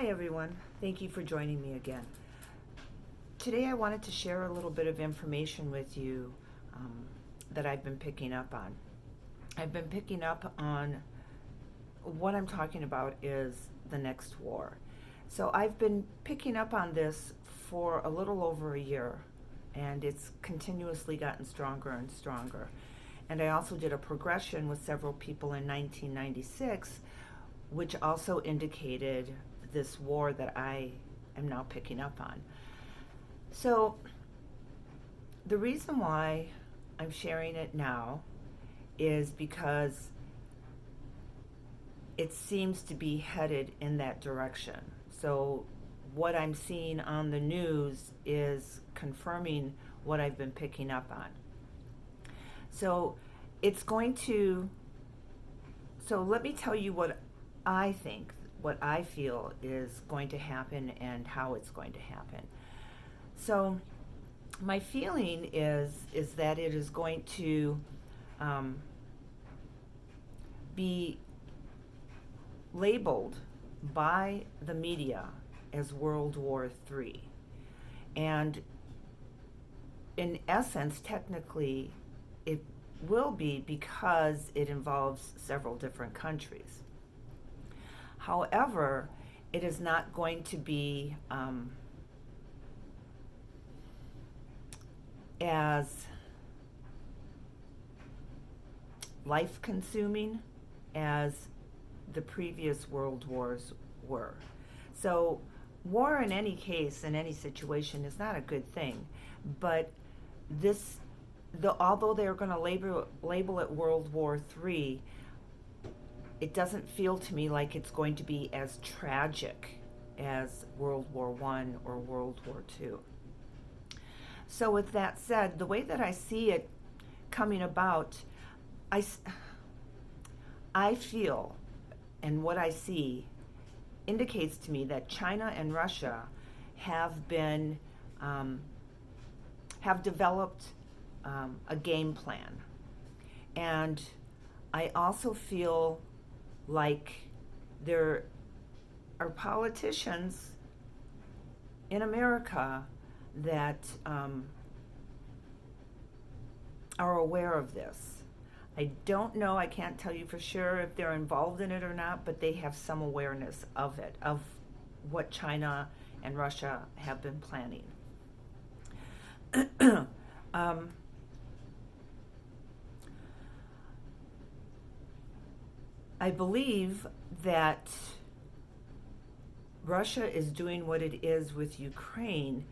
Hi everyone, thank you for joining me again. Today I wanted to share a little bit of information with you that I've been picking up on. I've been picking up on what I'm talking about is the next war. So I've been picking up on this for a little over a year, and it's continuously gotten stronger and stronger. And I also did a progression with several people in 1996, which also indicated this war that I am now picking up on. So the reason why I'm sharing it now is because it seems to be headed in that direction. So what I'm seeing on the news is confirming what I've been picking up on. So it's going to, so let me tell you what I think, what I feel is going to happen and how it's going to happen. So my feeling is that it is going to be labeled by the media as World War III. And in essence, technically, it will be because it involves several different countries. However, it is not going to be as life-consuming as the previous world wars were. So war in any case, in any situation, is not a good thing. But this, although they're going to label it World War III, it doesn't feel to me like it's going to be as tragic as World War I or World War II. So with that said, the way that I see it coming about, I feel, and what I see indicates to me that China and Russia have been, have developed a game plan. And I also feel like there are politicians in America that are aware of this. I don't know, I can't tell you for sure if they're involved in it or not, but they have some awareness of it, of what China and Russia have been planning. I believe that Russia is doing what it is with Ukraine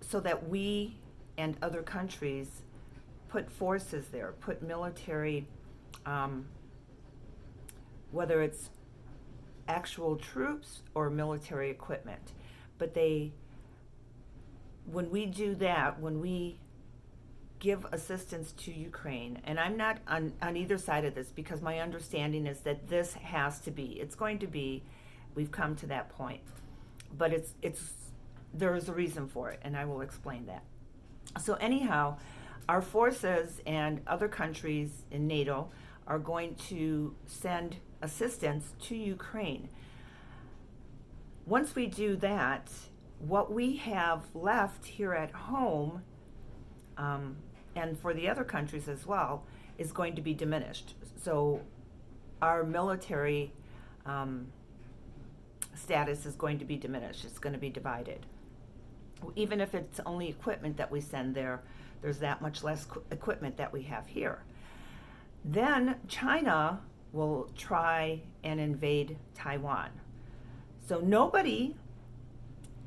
so that we and other countries put forces there, put military, whether it's actual troops or military equipment. But when we do that, when we give assistance to Ukraine, and I'm not on either side of this, because my understanding is that this has to be, it's going to be, we've come to that point, but there is a reason for it, and I will explain that. So anyhow, our forces and other countries in NATO are going to send assistance to Ukraine. Once we do that, what we have left here at home, and for the other countries as well, is going to be diminished. So our military status is going to be diminished. It's going to be divided. Even if it's only equipment that we send there, there's that much less equipment that we have here. Then China will try and invade Taiwan. So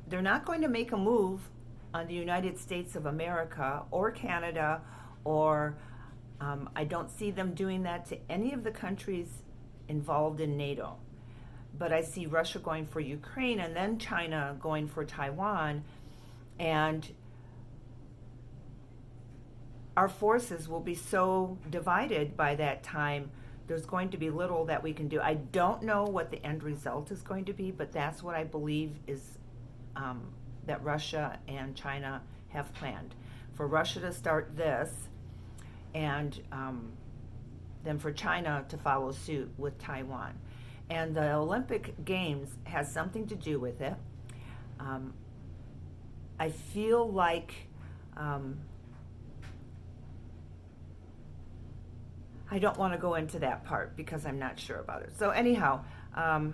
they're not going to make a move on the United States of America or Canada, or I don't see them doing that to any of the countries involved in NATO. But I see Russia going for Ukraine and then China going for Taiwan, and our forces will be so divided by that time, there's going to be little that we can do. I don't know what the end result is going to be, but that's what I believe is that Russia and China have planned. For Russia to start this, and then for China to follow suit with Taiwan. And the Olympic Games has something to do with it. Um, I feel like I don't want to go into that part because I'm not sure about it. So anyhow, I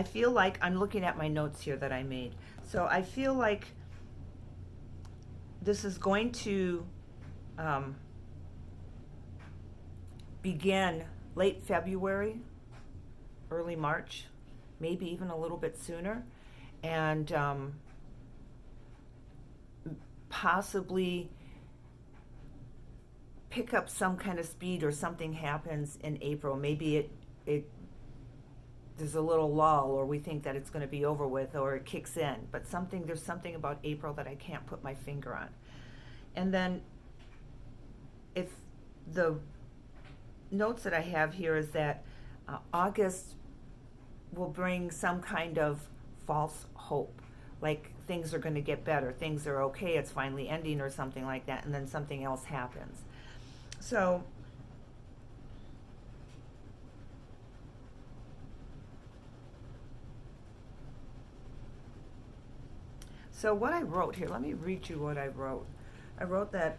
feel like I'm looking at my notes here that I made. So I feel like this is going to begin late February, early March, maybe even a little bit sooner, and possibly pick up some kind of speed, or something happens in April. Maybe it there's a little lull, or we think that it's going to be over with, or it kicks in. But there's something about April that I can't put my finger on. And then if the notes that I have here is that August will bring some kind of false hope, like things are going to get better, things are okay, it's finally ending, or something like that, and then something else happens. So what I wrote here, let me read you what I wrote. I wrote that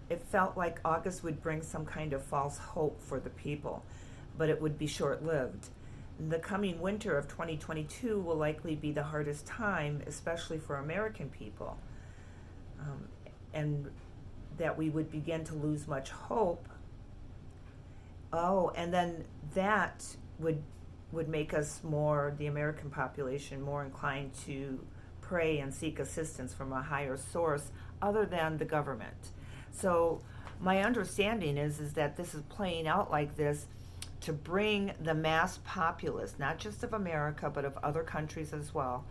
it felt like August would bring some kind of false hope for the people, but it would be short-lived. The coming winter of 2022 will likely be the hardest time, especially for American people, and that we would begin to lose much hope. Oh, and then that would make us the American population, more inclined to pray and seek assistance from a higher source other than the government. So my understanding is that this is playing out like this to bring the mass populace, not just of America, but of other countries as well,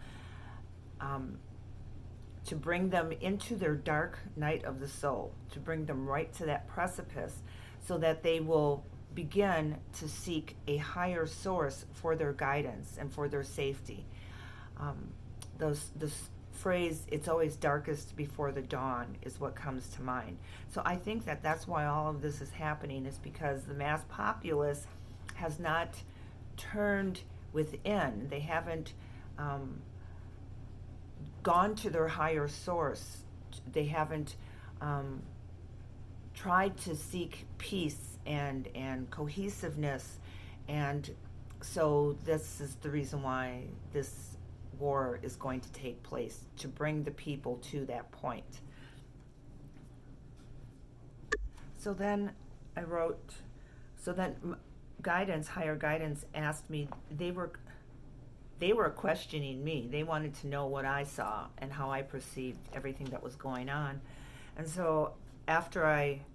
to bring them into their dark night of the soul, to bring them right to that precipice, so that they will begin to seek a higher source for their guidance and for their safety. This phrase, "it's always darkest before the dawn," is what comes to mind. So I think that that's why all of this is happening, is because the mass populace has not turned within. They haven't gone to their higher source. They haven't tried to seek peace and cohesiveness. And so this is the reason why this war is going to take place, to bring the people to that point. So then I wrote, higher guidance asked me, they were questioning me. They wanted to know what I saw and how I perceived everything that was going on. And so after I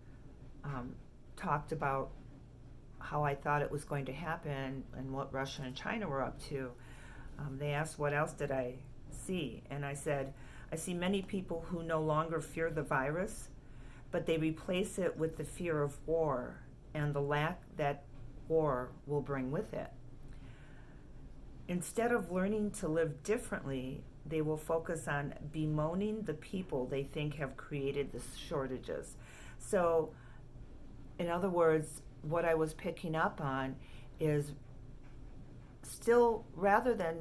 talked about how I thought it was going to happen and what Russia and China were up to, they asked what else did I see. And I said, I see many people who no longer fear the virus, but they replace it with the fear of war and the lack that war will bring with it. Instead of learning to live differently, they will focus on bemoaning the people they think have created the shortages. So, in other words, what I was picking up on is still, rather than,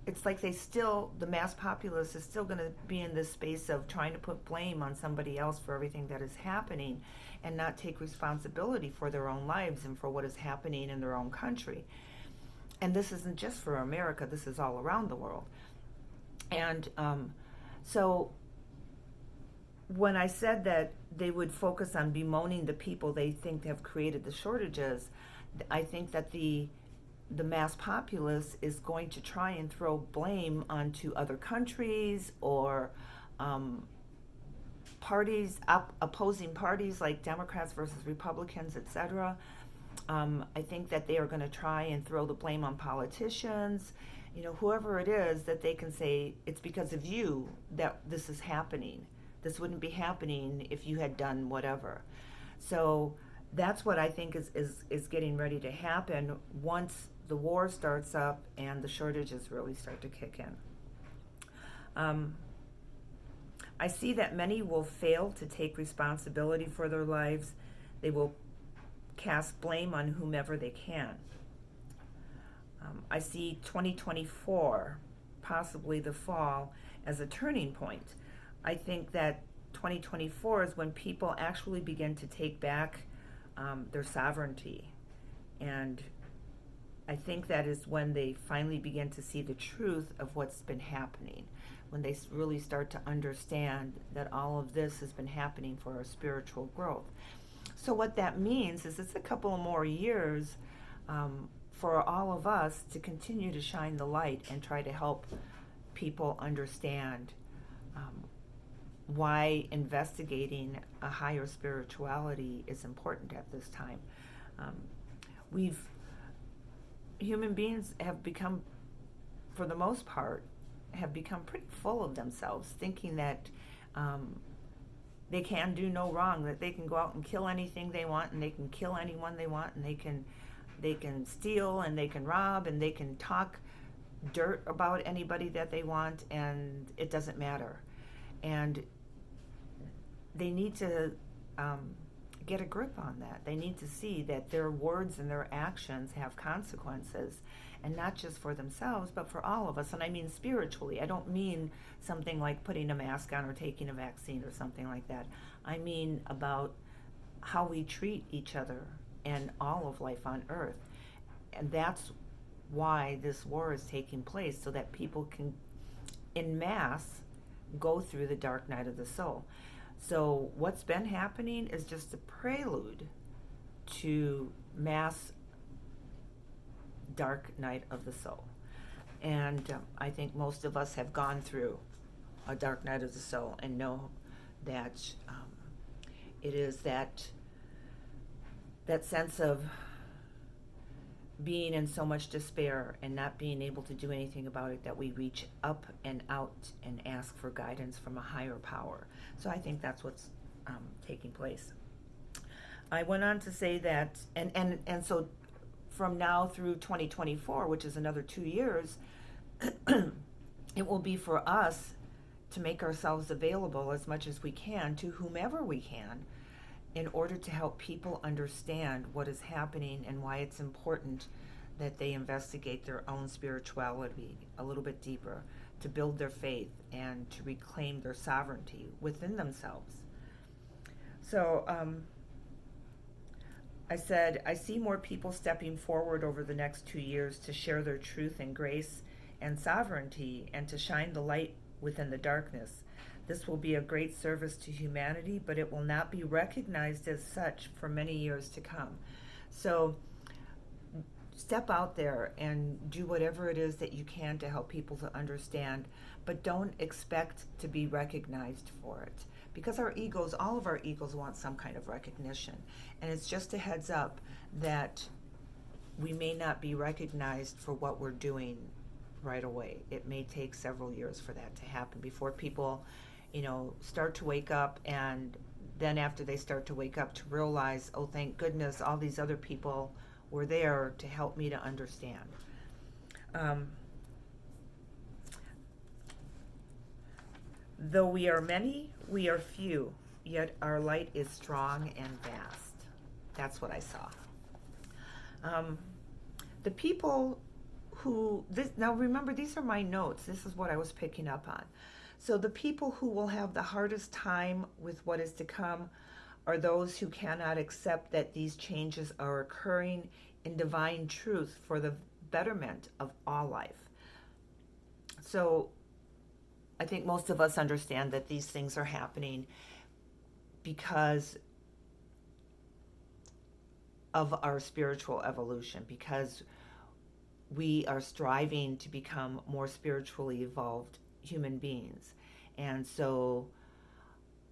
it's like the mass populace is still going to be in this space of trying to put blame on somebody else for everything that is happening, and not take responsibility for their own lives and for what is happening in their own country. And this isn't just for America, this is all around the world. And so when I said that they would focus on bemoaning the people they think have created the shortages, I think that the mass populace is going to try and throw blame onto other countries, or opposing parties like Democrats versus Republicans, etc. I think that they are going to try and throw the blame on politicians, whoever it is, that they can say, it's because of you that this is happening. This wouldn't be happening if you had done whatever. So that's what I think is getting ready to happen once the war starts up and the shortages really start to kick in. I see that many will fail to take responsibility for their lives. They will cast blame on whomever they can. I see 2024, possibly the fall, as a turning point. I think that 2024 is when people actually begin to take back their sovereignty. And I think that is when they finally begin to see the truth of what's been happening, when they really start to understand that all of this has been happening for our spiritual growth. So what that means is it's a couple more years for all of us to continue to shine the light and try to help people understand why investigating a higher spirituality is important at this time. Human beings have become, for the most part, have become pretty full of themselves, thinking that they can do no wrong, that they can go out and kill anything they want, and they can kill anyone they want, and they can steal, and they can rob, and they can talk dirt about anybody that they want, and it doesn't matter. And they need to get a grip on that. They need to see that their words and their actions have consequences, and not just for themselves, but for all of us. And I mean spiritually. I don't mean something like putting a mask on or taking a vaccine or something like that. I mean about how we treat each other and all of life on earth. And that's why this war is taking place, so that people can, en masse, go through the dark night of the soul. So what's been happening is just a prelude to mass dark night of the soul. And I think most of us have gone through a dark night of the soul and know that it is that sense of being in so much despair and not being able to do anything about it, that we reach up and out and ask for guidance from a higher power. So I think that's what's taking place. I went on to say that, and so from now through 2024, which is another 2 years, it will be for us to make ourselves available as much as we can to whomever we can, in order to help people understand what is happening and why it's important that they investigate their own spirituality a little bit deeper, to build their faith and to reclaim their sovereignty within themselves. So I said, I see more people stepping forward over the next 2 years to share their truth and grace and sovereignty, and to shine the light within the darkness. This will be a great service to humanity, but it will not be recognized as such for many years to come. So step out there and do whatever it is that you can to help people to understand, but don't expect to be recognized for it. Because our egos, all of our egos, want some kind of recognition. And it's just a heads up that we may not be recognized for what we're doing right away. It may take several years for that to happen before people start to wake up, and then after they start to wake up, to realize, oh, thank goodness, all these other people were there to help me to understand. Though we are many, we are few, yet our light is strong and vast. That's what I saw. The people now remember, these are my notes. This is what I was picking up on. So the people who will have the hardest time with what is to come are those who cannot accept that these changes are occurring in divine truth for the betterment of all life. So I think most of us understand that these things are happening because of our spiritual evolution, because we are striving to become more spiritually evolved human beings. And so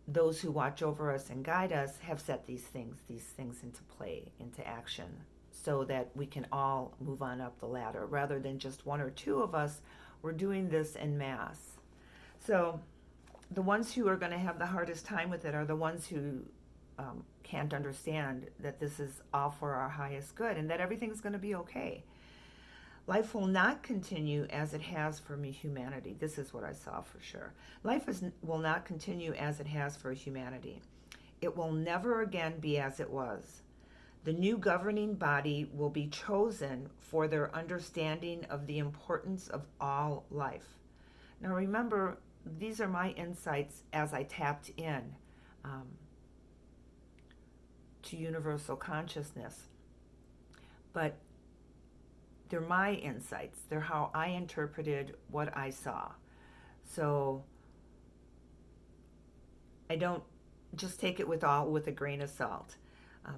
those who watch over us and guide us have set these things into play, into action, so that we can all move on up the ladder, rather than just one or two of us. We're doing this en masse. So the ones who are going to have the hardest time with it are the ones who can't understand that this is all for our highest good and that everything's going to be okay. Life will not continue as it has for humanity. This is what I saw for sure. Will not continue as it has for humanity. It will never again be as it was. The new governing body will be chosen for their understanding of the importance of all life. Now remember, these are my insights as I tapped in to universal consciousness. But they're my insights. They're how I interpreted what I saw. So I don't just take it with a grain of salt.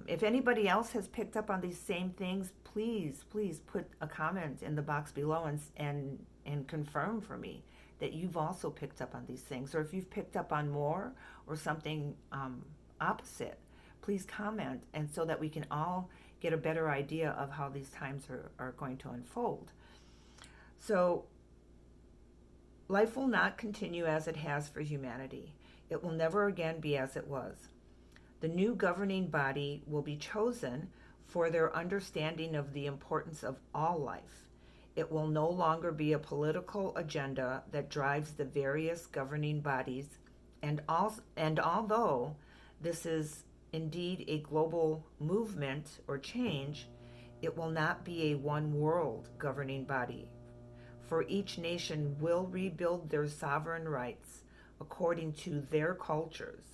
If anybody else has picked up on these same things, please put a comment in the box below and confirm for me that you've also picked up on these things. Or if you've picked up on more or something opposite, please comment, and so that we can all get a better idea of how these times are going to unfold. So life will not continue as it has for humanity. It will never again be as it was. The new governing body will be chosen for their understanding of the importance of all life. It will no longer be a political agenda that drives the various governing bodies, and although this is indeed a global movement or change, it will not be a one world governing body, for each nation will rebuild their sovereign rights according to their cultures,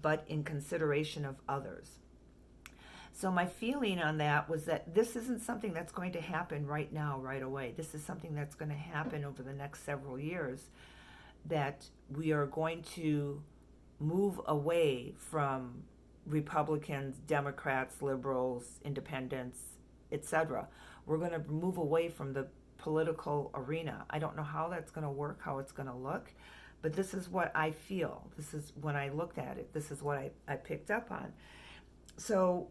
but in consideration of others. So my feeling on that was that this isn't something that's going to happen right now, right away. This is something that's going to happen over the next several years, that we are going to move away from Republicans, Democrats, liberals, independents, etc. We're going to move away from the political arena. I don't know how that's going to work, how it's going to look, but this is what I feel. This is, when I looked at it, this is what I picked up on. So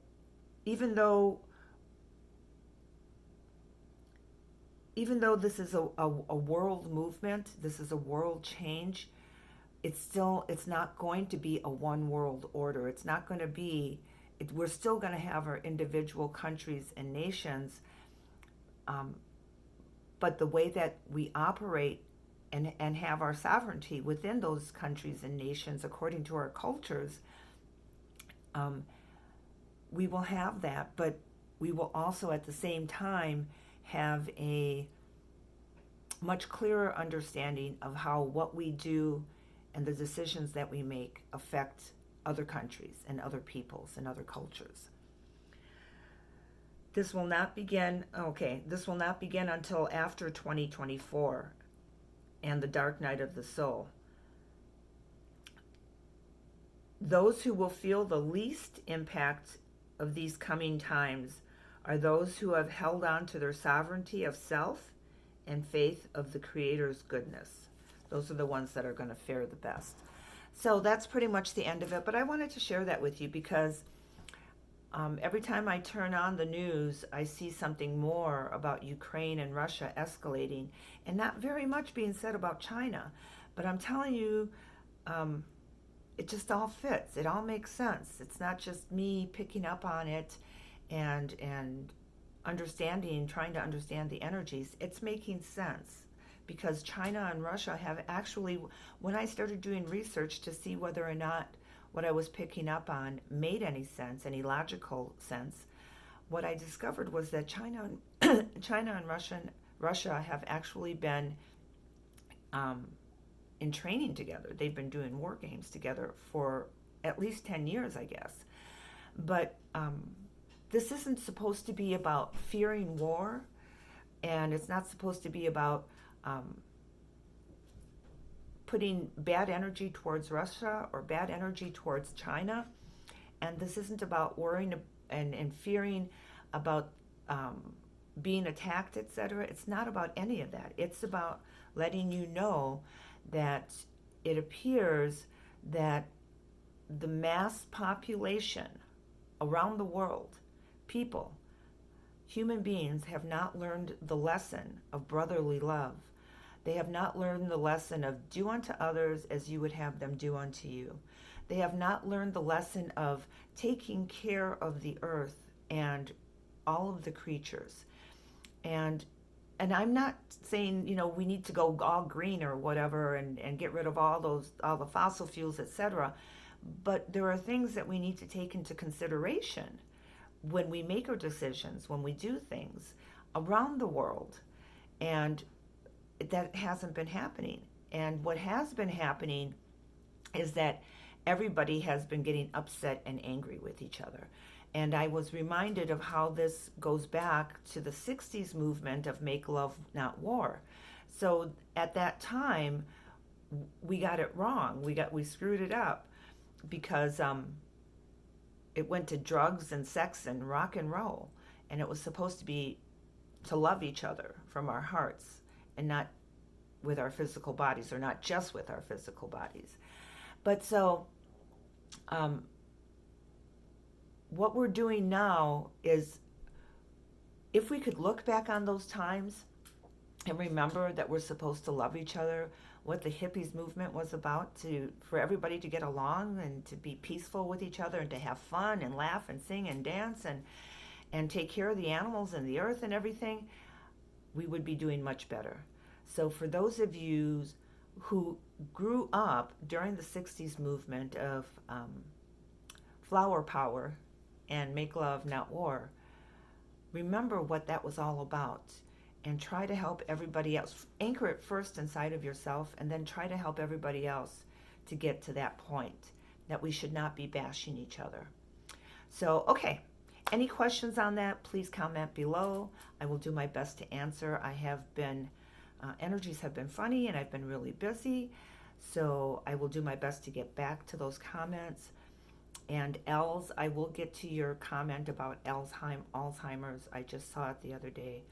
even though this is a world movement, this is a world change, it's not going to be a one world order. It's not going to be, we're still going to have our individual countries and nations, but the way that we operate and have our sovereignty within those countries and nations according to our cultures, we will have that, but we will also at the same time have a much clearer understanding of how what we do and the decisions that we make affect other countries and other peoples and other cultures. This will not begin until after 2024 and the dark night of the soul. Those who will feel the least impact of these coming times are those who have held on to their sovereignty of self and faith of the Creator's goodness. Those are the ones that are going to fare the best. So that's pretty much the end of it, but I wanted to share that with you because every time I turn on the news, I see something more about Ukraine and Russia escalating, and not very much being said about China. But I'm telling you, it just all fits. It all makes sense. It's not just me picking up on it and trying to understand the energies. It's making sense because China and Russia have actually, when I started doing research to see whether or not what I was picking up on made any sense, any logical sense, what I discovered was that China and Russia have actually been in training together. They've been doing war games together for at least 10 years, I guess. But this isn't supposed to be about fearing war, and it's not supposed to be about putting bad energy towards Russia or bad energy towards China. And this isn't about worrying and fearing about being attacked, etc. It's not about any of that. It's about letting you know that it appears that the mass population around the world, people, human beings, have not learned the lesson of brotherly love. They have not learned the lesson of do unto others as you would have them do unto you. They have not learned the lesson of taking care of the earth and all of the creatures. And and I'm not saying, we need to go all green or whatever and get rid of all the fossil fuels, etc. But there are things that we need to take into consideration when we make our decisions, when we do things around the world. And that hasn't been happening. And what has been happening is that everybody has been getting upset and angry with each other. And I was reminded of how this goes back to the 60s movement of make love, not war. So at that time, we got it wrong. We screwed it up because it went to drugs and sex and rock and roll. And it was supposed to be to love each other from our hearts and not with our physical bodies, or not just with our physical bodies. But so what we're doing now is, if we could look back on those times and remember that we're supposed to love each other, what the hippies movement was about, for everybody to get along and to be peaceful with each other and to have fun and laugh and sing and dance and take care of the animals and the earth and everything, we would be doing much better. So for those of you who grew up during the 60s movement of flower power and make love, not war, remember what that was all about and try to help everybody else. Anchor it first inside of yourself and then try to help everybody else to get to that point, that we should not be bashing each other. So, okay. Any questions on that, please comment below. I will do my best to answer. Energies have been funny and I've been really busy. So I will do my best to get back to those comments. And Els, I will get to your comment about Alzheimer's. I just saw it the other day.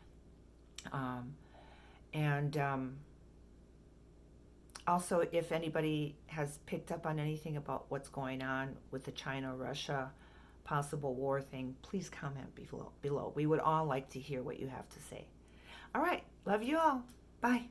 Also, if anybody has picked up on anything about what's going on with the China-Russia possible war thing, please comment below. We would all like to hear what you have to say. All right. Love you all. Bye.